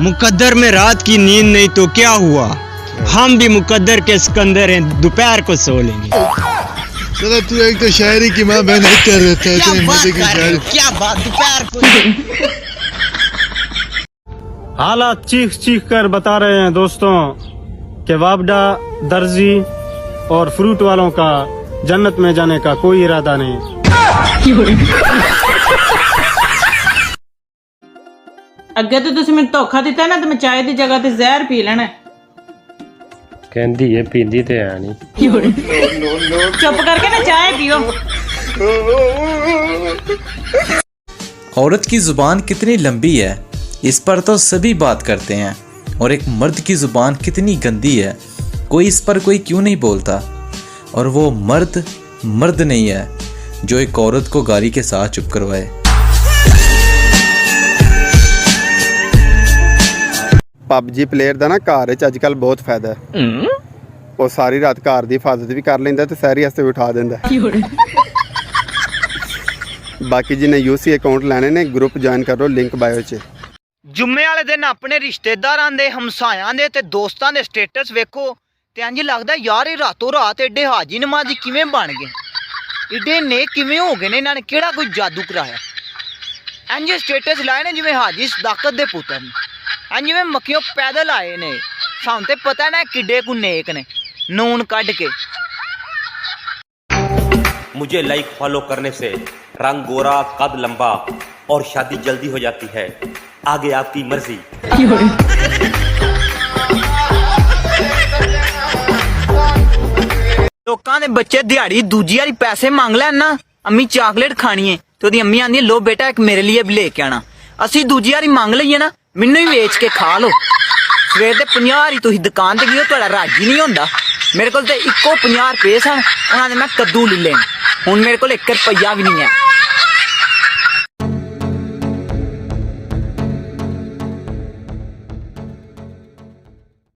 मुकद्दर में रात की नींद नहीं तो क्या हुआ, हम भी मुकद्दर के सिकंदर हैं, दोपहर को सो लेंगे। चलो तू एक तो शायरी की माँ बहन कर देता है, इतने मजे की शायरी। क्या बात, दोपहर को हालात चीख चीख कर बता रहे हैं दोस्तों कि वापडा, दर्जी और फ्रूट वालों का जन्नत में जाने का कोई इरादा नहीं। ਅੱਗੇ ਤੇ ਤੁਸੀਂ ਮੈਨੂੰ ਧੋਖਾ ਦਿੱਤਾ ਨਾ ਤੇ ਮੈਂ ਚਾਹ ਦੀ ਜਗ੍ਹਾ ਤੇ ਜ਼ਹਿਰ ਪੀ ਲੈਣਾ। कहती है पींदी ते है नहीं। ਚੁੱਪ ਕਰਕੇ ਨਾ ਚਾਹ ਪੀਓ। औरत की ज़ुबान कितनी लंबी है इस पर तो सभी बात करते हैं, और एक मर्द की ज़ुबान कितनी गंदी है कोई इस पर कोई क्यों नहीं बोलता। और वो मर्द मर्द नहीं है जो एक औरत को गाली के साथ चुप करवाए। पबजी प्लेयर का ना घर अजकल बहुत फायदा है। वो सारी रात घर की हिफाजत भी कर लेंदा ते शहरी वास्ते भी उठा देंदा। बाकी जिन्हें यूसी अकाउंट लेने ने ग्रुप ज्वाइन करो, लिंक बायो च। जुम्मे वाले दिन अपने रिश्तेदारां दे, हमसायां दे ते दोस्तां दे स्टेटस वेखो ते इंज लगदा यार ये रातों रात एडे हाजी नमाजी किवें बन गए, एडे नेक किवें हो गए ने, इन्हां ने केड़ा कोई जादू कराया। इंज स्टेटस लाए ने जिवें हाजी सदाकत दे पुत्तर ने, इंज जिवें मक्खियों पैदल आए ने। सानूं ते पता ना किड्डे को नेक ने, नून कढ के। मुझे लाइक फॉलो करने से रंग गोरा, कद लंबा और शादी जल्दी हो जाती है, आगे आपकी मर्जी। लोकां दे बच्चे दिहाड़ी दूजी वाली पैसे मांग लैन ना, अम्मी चॉकलेट खानी है तो ओदी अम्मी आंदी लो बेटा एक मेरे लिए भी लेके आना। असी दूजी वाली मांग लईए ना, मैनू ही वेच के खा लो। सवेर दे 50 वारी तुसीं दुकान ते गए हो, तुहाडा राजी नहीं होंदा। मेरे कोल ते इक्को 50 रुपए सन, उन्हां ने मैं कद्दू ले लेने, हुण मेरे कोल 1 रुपया भी नहीं है।